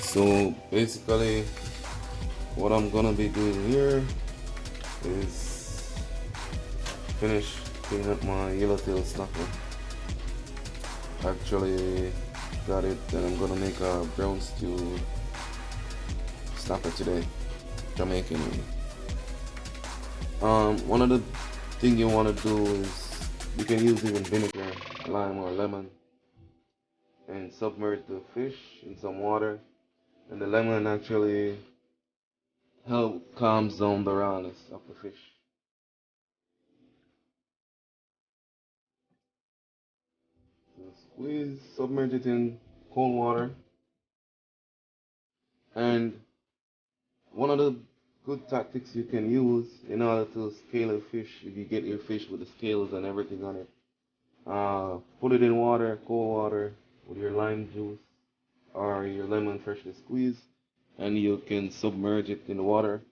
So basically what I'm gonna be doing here is finish cleaning up my yellowtail snapper. Actually got it, and I'm gonna make a brown stew snapper today, Jamaican. One of the things you want to do is you can use even vinegar, lime or lemon, and submerge the fish in some water, and the lemon actually help calms down the rawness of the fish. So squeeze, submerge it in cold water, and one of the good tactics you can use in order to scale a fish, if you get your fish with the scales and everything on it, put it in water, cold water, with your lime juice or your lemon freshly squeezed, and you can submerge it in the water.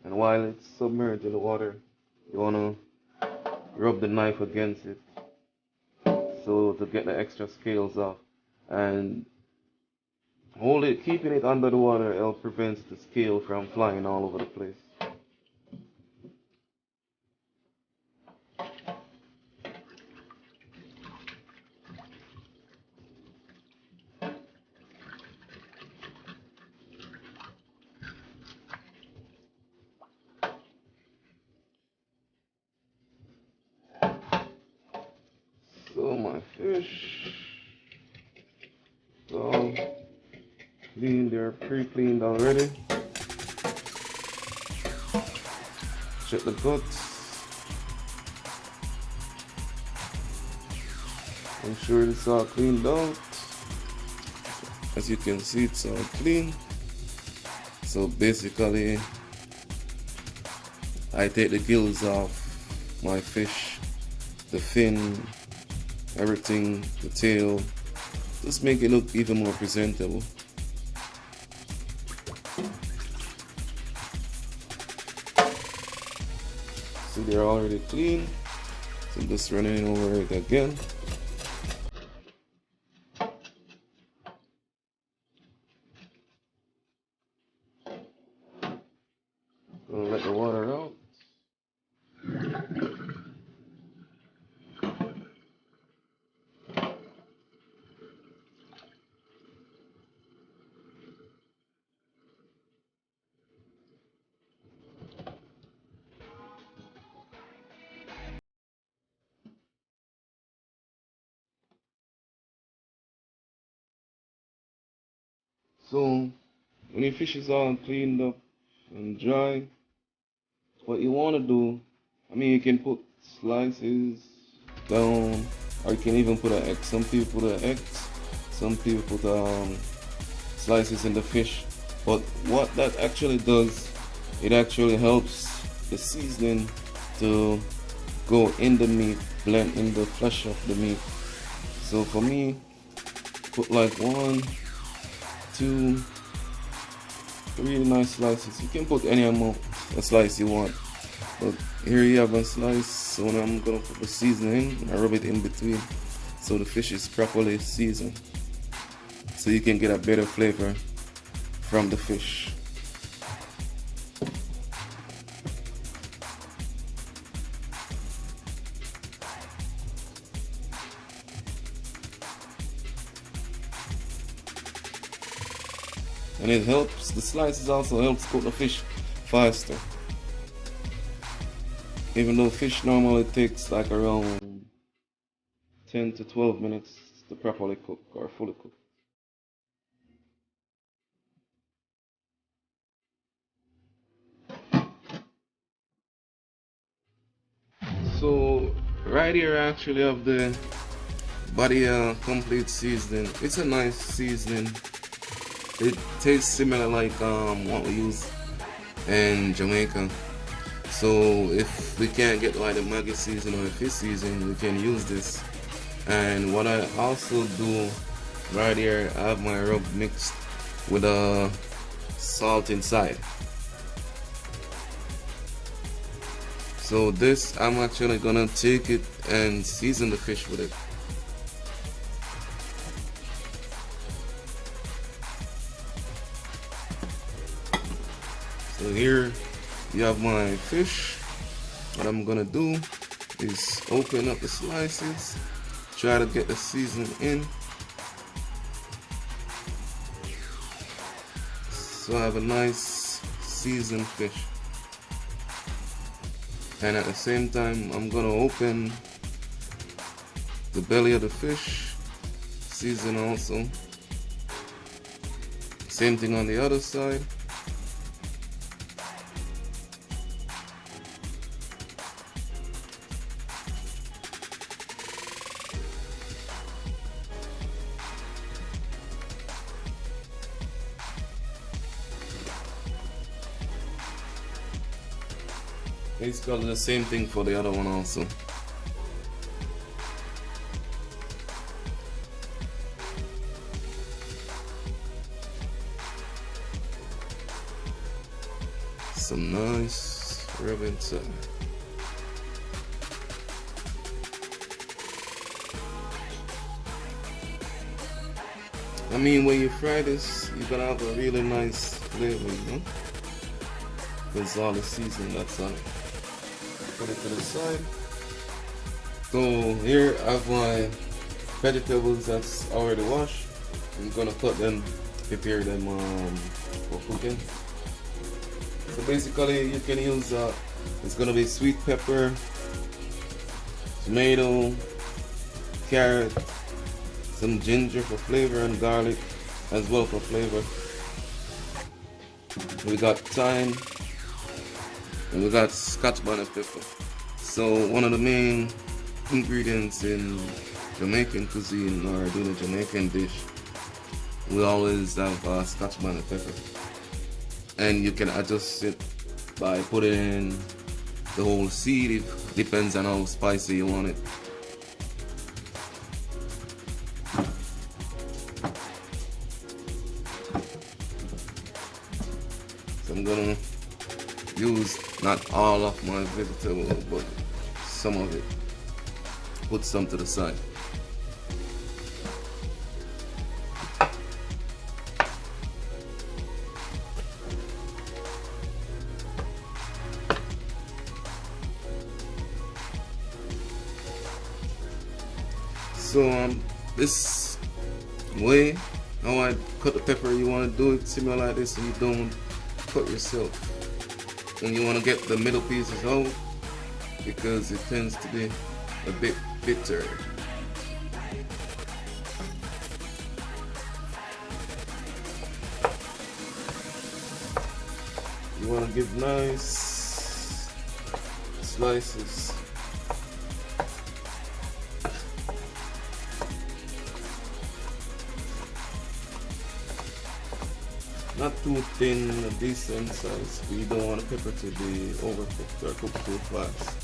And while it's submerged in the water, you want to rub the knife against it so to get the extra scales off. And hold it, keeping it under the water, it prevents the scale from flying all over the place. So my fish, all clean, they're pre-cleaned already. Check the guts. Ensure it's all cleaned out. As you can see, it's all clean. So basically, I take the gills off my fish, the fin, everything, the tail, just make it look even more presentable. So they're already clean, so just running over it again. Gonna let the water out. So when your fish is all cleaned up and dry, what you want to do, I mean, you can put slices down, or you can even put an egg. Some people put an egg, some people put slices in the fish. But what that actually does, it actually helps the seasoning to go in the meat, blend in the flesh of the meat. So for me, put like 1, 2, 3 nice slices. You can put any amount of slice you want. But here you have a slice, so now I'm gonna put the seasoning in, I rub it in between so the fish is properly seasoned. So you can get a better flavor from the fish. And it helps, the slices also helps cook the fish faster. Even though fish normally takes like around 10 to 12 minutes to properly cook or fully cook. So right here I actually have the body complete seasoning. It's a nice seasoning. It tastes similar like what we use in Jamaica. So if we can't get like the Maggi season or the fish season, we can use this. And what I also do right here, I have my rub mixed with salt inside. So this, I'm actually gonna take it and season the fish with it. So here you have my fish. What I'm gonna do is open up the slices, try to get the seasoning in. So I have a nice seasoned fish. And at the same time, I'm gonna open the belly of the fish, season also. Same thing on the other side. Basically the same thing for the other one also. Some nice rub inside. I mean, when you fry this, you're gonna have a really nice flavor, you know? Because all the seasoning that's on it. Put it to the side. So here I have my vegetables that's already washed. I'm gonna cut them, prepare them for cooking. So basically you can use, it's gonna be sweet pepper, tomato, carrot, some ginger for flavor, and garlic as well for flavor. We got thyme, and we got Scotch bonnet pepper. So one of the main ingredients in Jamaican cuisine, or doing a Jamaican dish, we always have Scotch bonnet pepper. And you can adjust it by putting in the whole seed. It depends on how spicy you want it. So I'm gonna use not all of my vegetables, but some of it. Put some to the side. So this way, how I cut the pepper, you want to do it similar like this, so you don't cut yourself. And you want to get the middle pieces out because it tends to be a bit bitter. You want to give nice slices. Not too thin, a decent size. We don't want the pepper to be overcooked or cooked too fast.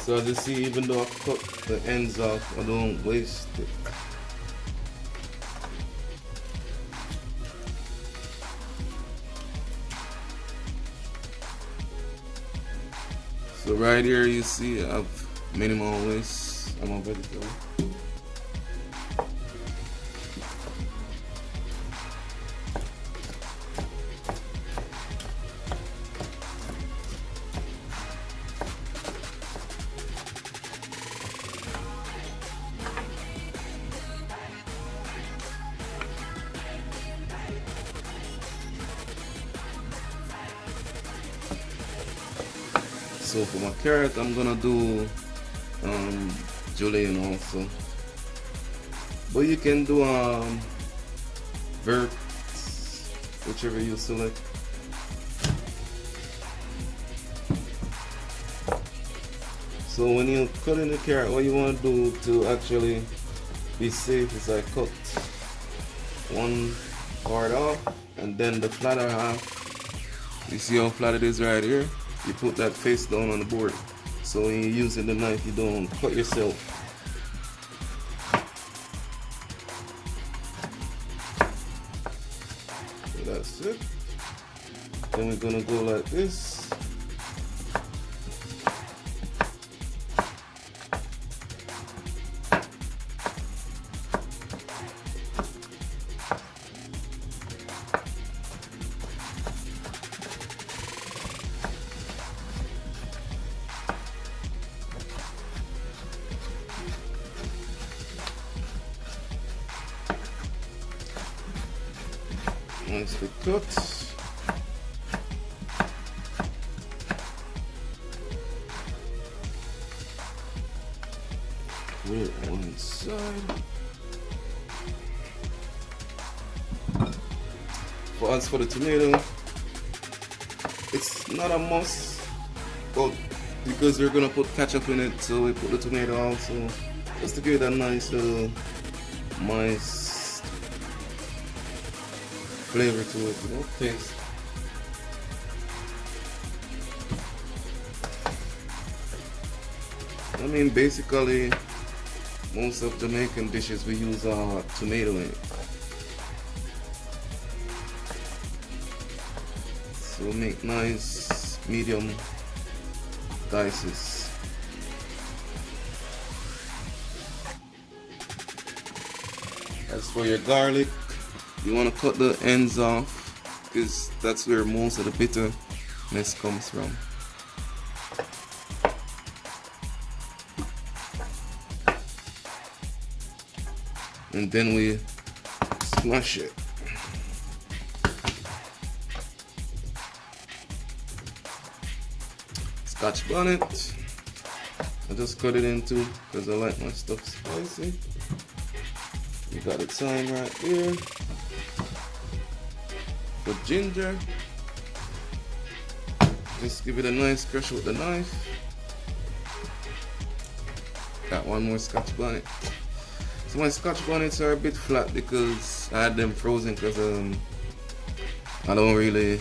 So as you see, even though I cut the ends off, I don't waste it. So right here you see I have minimal waste on my vegetable. So for my carrot, I'm gonna do julienne also, but you can do vert whichever you select. So when you cut in the carrot, what you want to do to actually be safe is I cut one part off, and then the flatter half, you see how flat it is right here, you put that face down on the board, so when you're using the knife you don't cut yourself. So that's it. Then we're gonna go like this. Nicely cut. Put it on one side. As for the tomato, it's not a must, but because we're gonna put ketchup in it, so we put the tomato also, just to give it a nice little moist flavor to it, you know, taste. I mean, basically, most of Jamaican dishes we use tomato in it. So make nice medium dices. As for your garlic, you want to cut the ends off because that's where most of the bitterness comes from. And then we smash it. Scotch bonnet, I just cut it in two because I like my stuff spicy. You got the thyme right here. For ginger, just give it a nice crush with the knife. Got one more Scotch bonnet. So my Scotch bonnets are a bit flat because I had them frozen because I don't really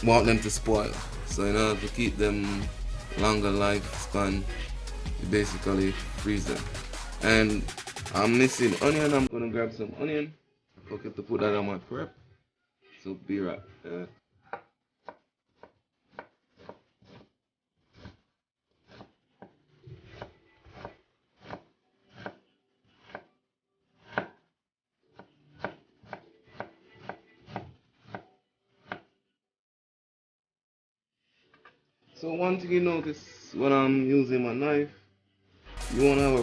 want them to spoil. So in order to keep them longer lifespan, you basically freeze them. And I'm missing onion. I'm gonna grab some onion. I forget to put that on my prep. So be right there. So one thing you notice when I'm using my knife, you want to have a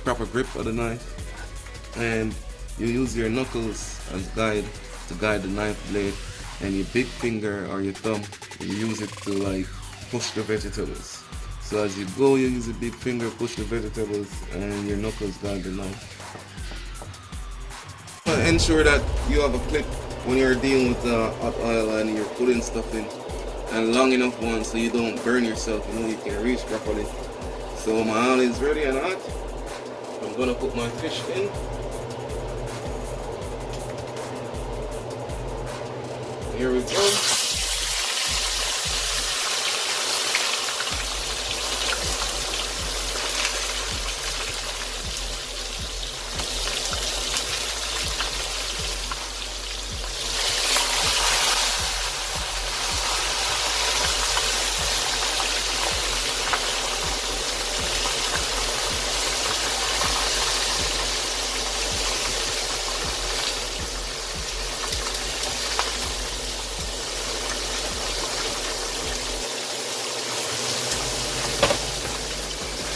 proper grip of the knife, and you use your knuckles as guide to guide the knife blade, and your big finger or your thumb, you use it to like push the vegetables. So as you go, you use your big finger, push the vegetables, and your knuckles guide the knife. Ensure that you have a clip when you're dealing with hot oil and you're putting stuff in, and long enough one so you don't burn yourself, you know, you can reach properly. So my oil is ready and hot. I'm gonna put my fish in. Here we go.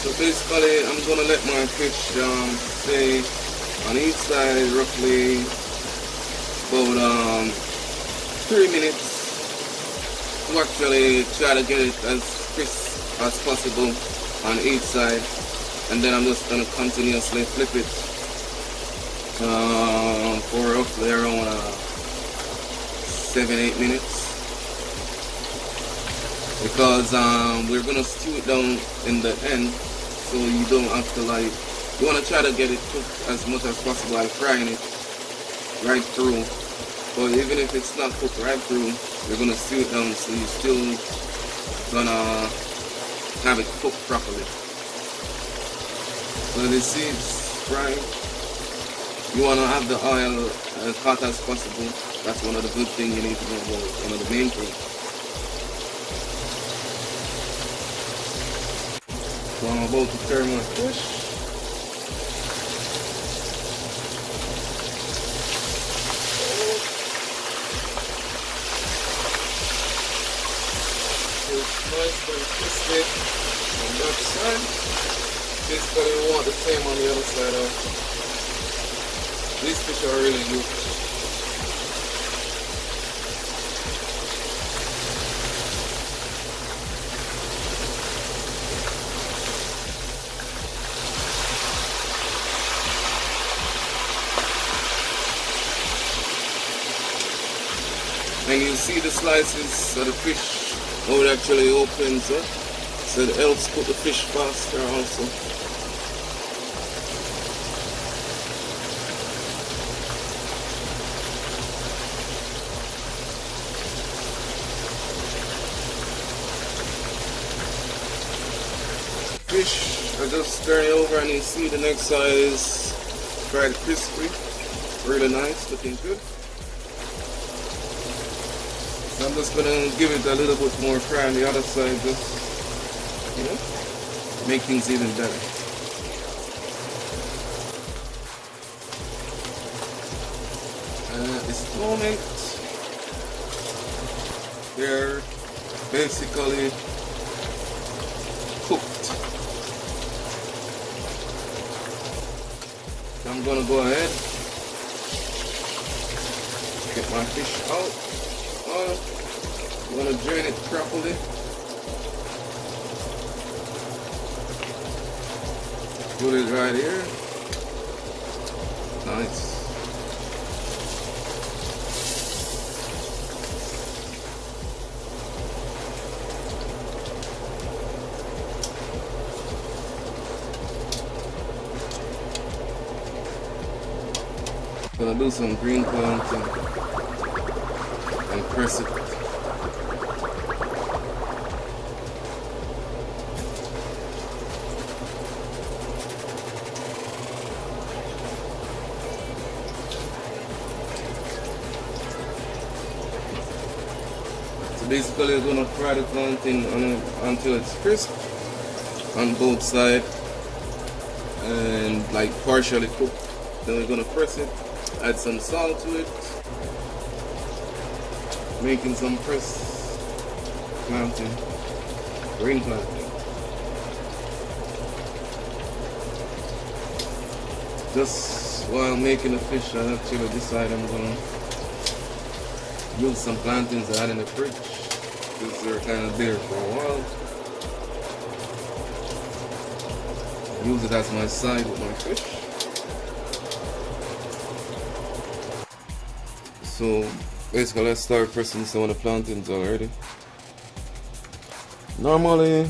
So basically, I'm gonna let my fish stay on each side roughly about 3 minutes to actually try to get it as crisp as possible on each side, and then I'm just gonna continuously flip it for roughly around 7-8 minutes, because we're gonna stew it down in the end, so you don't have to like, you want to try to get it cooked as much as possible by frying it right through. But even if it's not cooked right through, you're gonna stew it down, so you're still gonna have it cooked properly. So the seeds fried, you wanna have the oil as hot as possible. That's one of the good things you need to know about, one of the main things. So I'm about to turn my fish. Nice and crispy on that side. Basically, we want the same on the other side of. These fish are really good. And you see the slices of the fish, how it actually opens up, so it helps cook the fish faster also. Fish are just turning over, and you see the next side is fried crispy, really nice, looking good. So I'm just gonna give it a little bit more fry on the other side, just, you know, make things even better. And at this moment, they're basically cooked. So I'm gonna go ahead, get my fish out. I'm gonna drain it properly. Put it right here. Nice. Gonna do some green plantain and press it. Basically, you're gonna fry the plantain until it's crisp on both sides and like partially cooked. Then we're gonna press it, add some salt to it, making some pressed plantain, green plantain. Just while making the fish, I actually decide I'm gonna use some plantains I had in the fridge, because they're kind of there for a while. Use it as my side with my fish. So basically, let's start pressing some of the plantains already. Normally,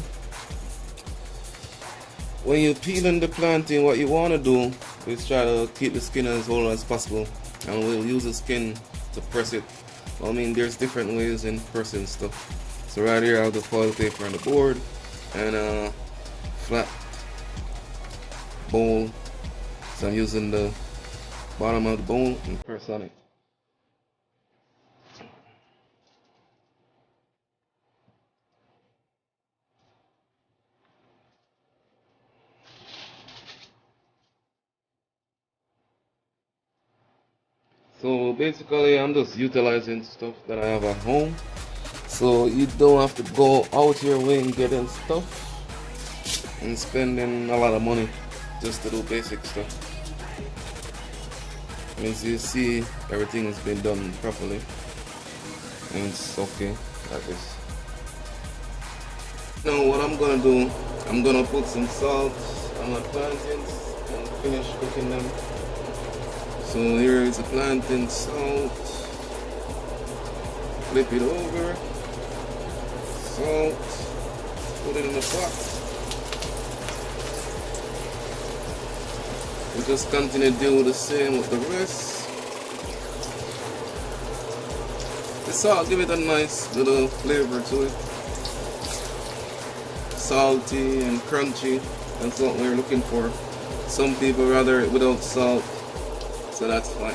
when you're peeling the plantain, what you want to do is try to keep the skin as whole as possible, and we'll use the skin to press it. I mean, there's different ways in pressing stuff. So right here I have the foil paper on the board and a flat bowl. So I'm using the bottom of the bowl and press on it. So basically, I'm just utilizing stuff that I have at home. So you don't have to go out your way and getting stuff and spending a lot of money just to do basic stuff. As you see, everything has been done properly and it's okay like this. Now what I'm gonna do, I'm gonna put some salt on my plantains and finish cooking them. So here is the plantain salt. Flip it over. Salt. Put it in the pot. We just continue to do the same with the rest. The salt give it a nice little flavor to it. Salty and crunchy. That's what we're looking for. Some people rather it without salt, so that's fine.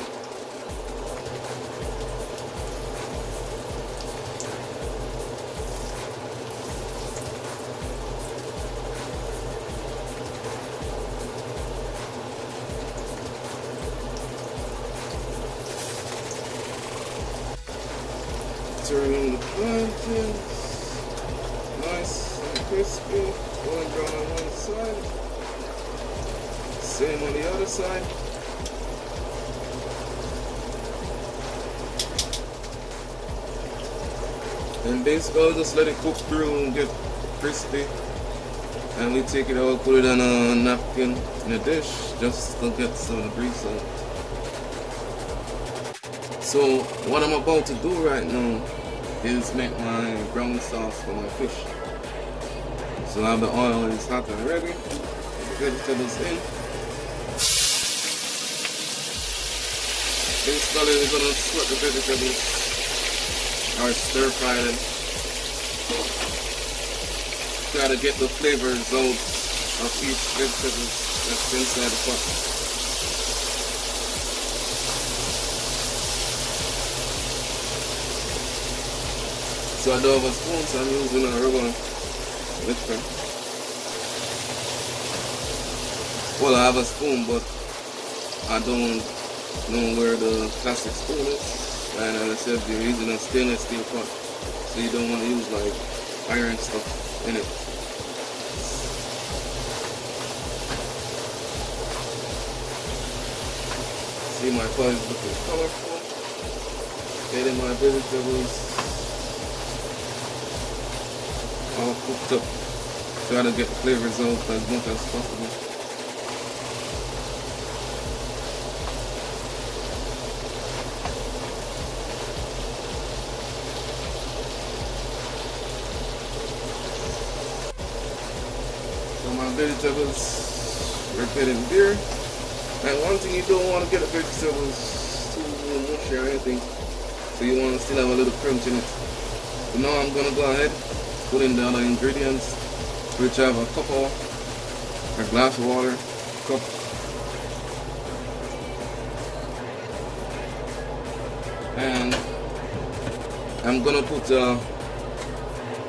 Turn on the plantains, nice and crispy, going brown on one side, same on the other side. And basically just let it cook through and get crispy, and we take it out, put it on a napkin in a dish just to get some of the grease out. So what I'm about to do right now is make my brown sauce for my fish. So now the oil is hot and ready. Put the vegetables in. Basically we're gonna sweat the vegetables or stir fry them. Try to get the flavors out of each vegetable that's inside the pot. So I don't have a spoon, so I'm using a rubber whisker. Well, I have a spoon, but I don't know where the plastic spoon is. And as I said, you're using a stainless steel pot, so you don't want to use like iron stuff in it. See, my pot is looking colorful. Getting my vegetables all cooked up. Try to get the flavors out as much as possible. So my vegetables are getting there. And one thing, you don't want to get the vegetables too mushy or anything. So you want to still have a little crunch in it. So now I'm gonna go ahead, put in the other ingredients, which I have a cup of, a glass of water, cup, and I'm gonna put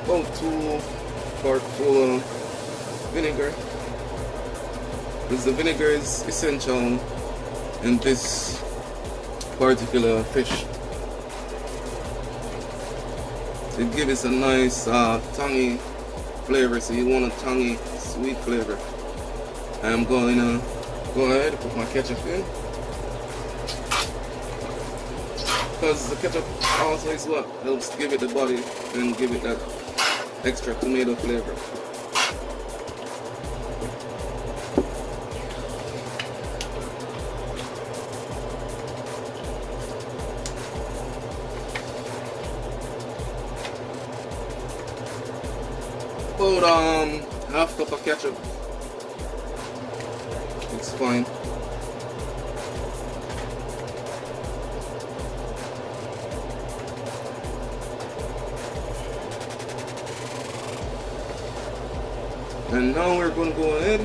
about 2 quart full of vinegar, because the vinegar is essential in this particular fish. It gives us a nice tangy flavor, so you want a tangy, sweet flavor. I'm going to go ahead and put my ketchup in, because the ketchup also is what helps give it the body and give it that extra tomato flavor. About half cup of ketchup. It's fine. And now we're gonna go ahead,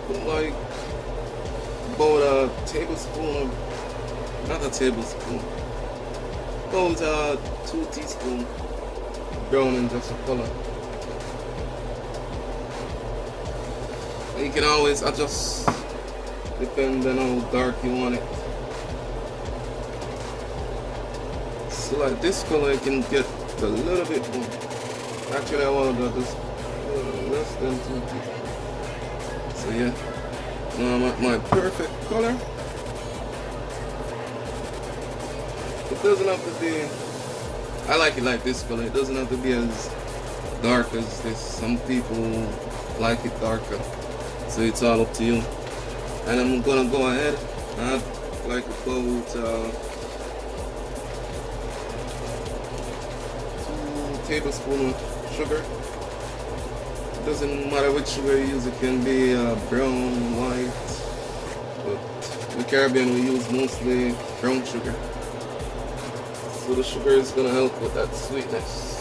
put like about a tablespoon of, not a tablespoon, about 2 teaspoons brown in just a color. You can always adjust depending on how dark you want it. So like this color, you can get a little bit more. Actually, I want to just less than 2 teaspoons. So yeah, now I'm at my perfect color. It doesn't have to be, I like it like this color. It doesn't have to be as dark as this. Some people like it darker. So it's all up to you. And I'm gonna go ahead and add like about 2 tablespoons sugar. It doesn't matter which sugar you use, it can be brown, white, but in the Caribbean we use mostly brown sugar. So the sugar is going to help with that sweetness.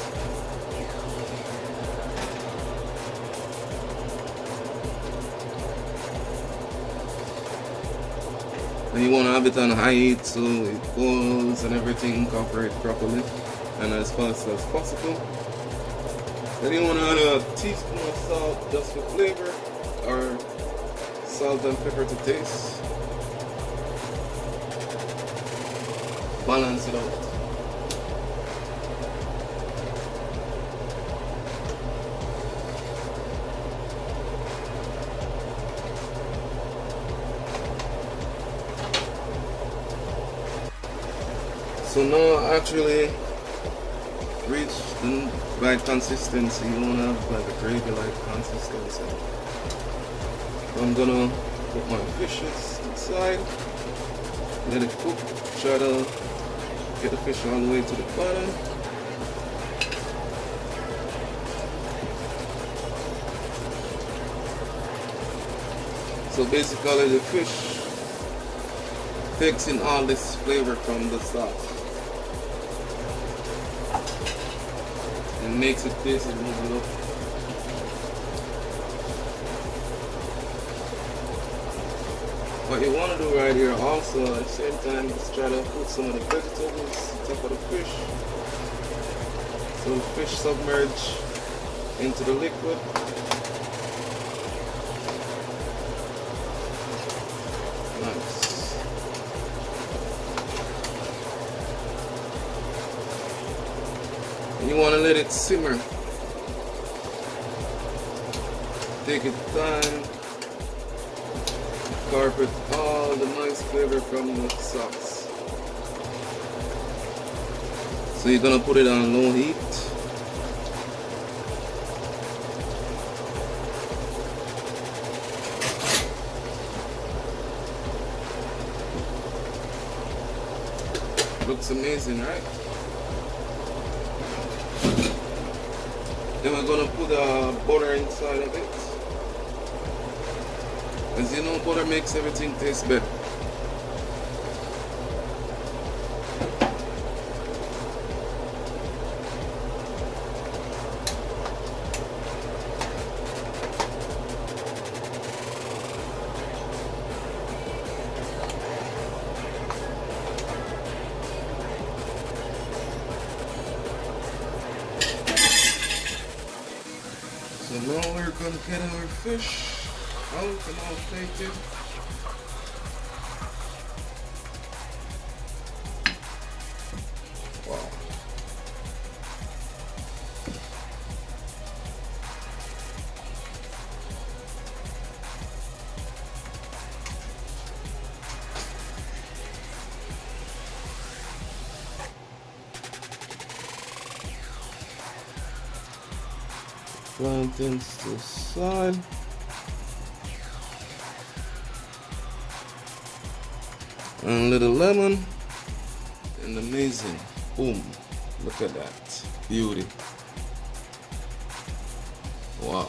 And you want to have it on high heat so it boils and everything incorporate properly and as fast as possible. Then you want to add a teaspoon of salt just for flavor, or salt and pepper to taste. Balance it out. So now actually reach the right consistency. You want to have like a gravy-like consistency. I'm gonna put my fishes inside, let it cook, try to get the fish all the way to the bottom. So basically the fish takes in all this flavor from the sauce and makes it taste and move it up. What you want to do right here also at the same time is try to put some of the vegetables on top of the fish. So the fish submerge into the liquid. Nice. And you want to let it simmer. Take your time. Incorporate all the nice flavor from the sauce. So you're gonna put it on low heat. Looks amazing, right? Then we're gonna put butter inside of it. As you know, butter makes everything taste better. So now we're gonna get our fish out and all plated. Wow. Plantains to the side. And a little lemon. And amazing. Boom. Look at that. Beauty. Wow.